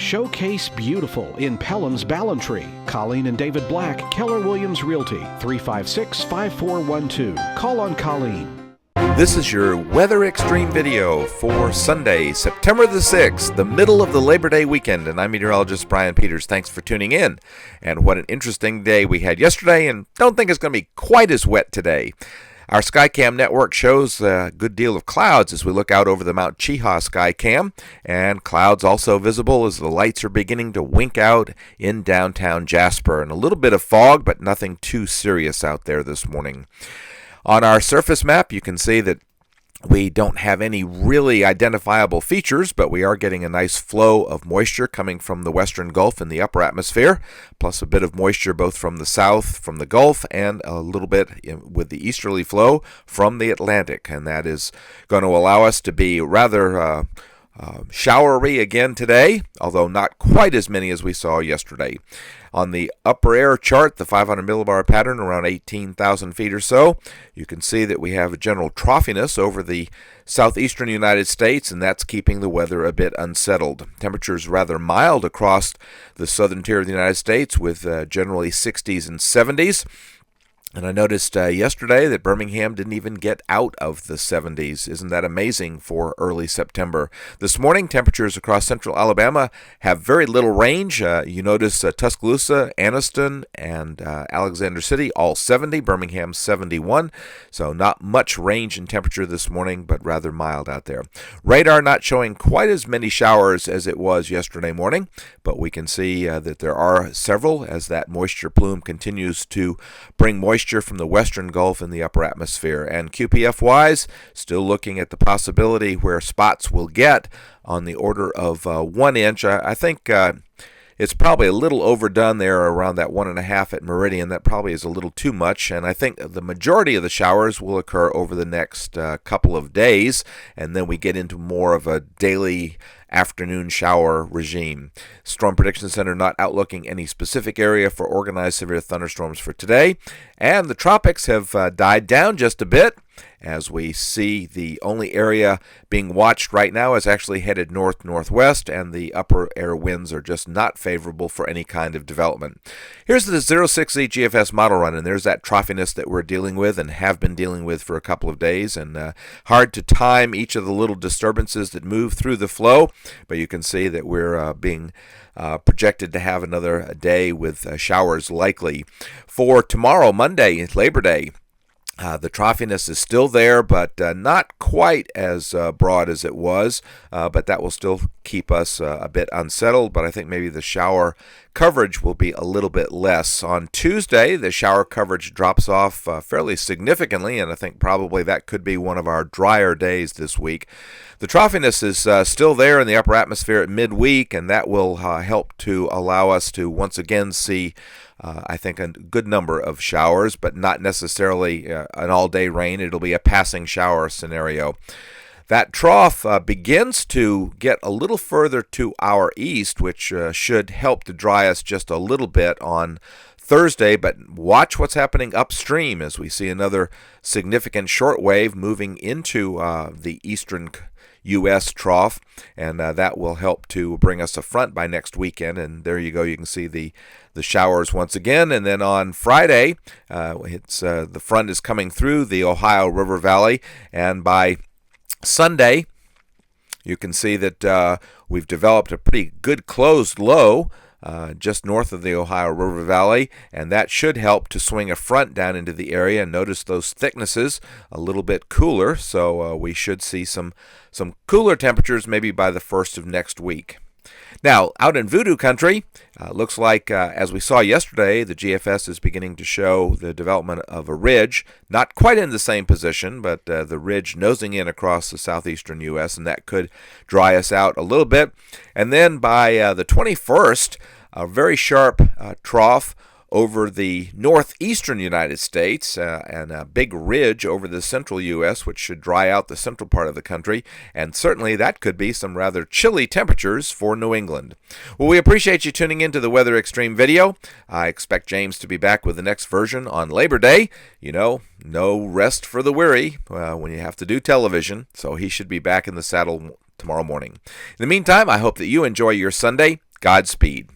Showcase Beautiful in Pelham's Ballantree. Colleen and David Black, Keller Williams Realty, 356-5412. Call on Colleen. This is your Weather Xtreme video for Sunday, September the 6th, the middle of the Labor Day weekend. And I'm meteorologist Brian Peters. Thanks for tuning in. And what an interesting day we had yesterday, and don't think it's going to be quite as wet today. Our Skycam network shows a good deal of clouds as we look out over the Mount Cheaha Skycam, and clouds also visible as the lights are beginning to wink out in downtown Jasper. And a little bit of fog, but nothing too serious out there this morning. On our surface map, you can see that we don't have any really identifiable features, but we are getting a nice flow of moisture coming from the western Gulf in the upper atmosphere, plus a bit of moisture both from the south, from the Gulf, and a little bit with the easterly flow from the Atlantic. And that is going to allow us to be rather showery again today, although not quite as many as we saw yesterday. On the upper air chart, the 500 millibar pattern around 18,000 feet or so, you can see that we have a general troughiness over the southeastern United States, and that's keeping the weather a bit unsettled. Temperatures rather mild across the southern tier of the United States with generally 60s and 70s. And I noticed yesterday that Birmingham didn't even get out of the 70s. Isn't that amazing for early September? This morning, temperatures across central Alabama have very little range. You notice Tuscaloosa, Anniston, and Alexander City all 70, Birmingham 71. So not much range in temperature this morning, but rather mild out there. Radar not showing quite as many showers as it was yesterday morning, but we can see that there are several as that moisture plume continues to bring moisture from the western Gulf in the upper atmosphere. And QPF-wise, still looking at the possibility where spots will get on the order of 1 inch. I think it's probably a little overdone there around that 1.5 at Meridian. That probably is a little too much, and I think the majority of the showers will occur over the next couple of days, and then we get into more of a daily afternoon shower regime. Storm Prediction Center not outlooking any specific area for organized severe thunderstorms for today, and the tropics have died down just a bit as we see the only area being watched right now is actually headed north-northwest, and the upper air winds are just not favorable for any kind of development. Here's the 068 GFS model run, and there's that troughiness that we're dealing with and have been dealing with for a couple of days, and hard to time each of the little disturbances that move through the flow, but you can see that we're being projected to have another day with showers likely. For tomorrow, Monday, Labor Day, the troughiness is still there, but not quite as broad as it was, but that will still keep us a bit unsettled, but I think maybe the shower coverage will be a little bit less. On Tuesday, the shower coverage drops off fairly significantly, and I think probably that could be one of our drier days this week. The troughiness is still there in the upper atmosphere at midweek, and that will help to allow us to once again see I think a good number of showers, but not necessarily an all-day rain. It'll be a passing shower scenario. That trough begins to get a little further to our east, which should help to dry us just a little bit on Thursday, but watch what's happening upstream as we see another significant short wave moving into the eastern U.S. trough, and that will help to bring us a front by next weekend. And there you go, you can see the showers once again. And then on Friday, the front is coming through the Ohio River Valley, and by Sunday, you can see that we've developed a pretty good closed low just north of the Ohio River Valley, and that should help to swing a front down into the area. And notice those thicknesses a little bit cooler, so we should see some cooler temperatures maybe by the first of next week. Now, out in Voodoo country, looks like, as we saw yesterday, the GFS is beginning to show the development of a ridge, not quite in the same position, but the ridge nosing in across the southeastern U.S., and that could dry us out a little bit. And then by the 21st, a very sharp trough over the northeastern United States and a big ridge over the central U.S., which should dry out the central part of the country, and certainly that could be some rather chilly temperatures for New England. Well, we appreciate you tuning in to the Weather Xtreme video. I expect James to be back with the next version on Labor Day. You know, no rest for the weary when you have to do television, so he should be back in the saddle tomorrow morning. In the meantime, I hope that you enjoy your Sunday. Godspeed.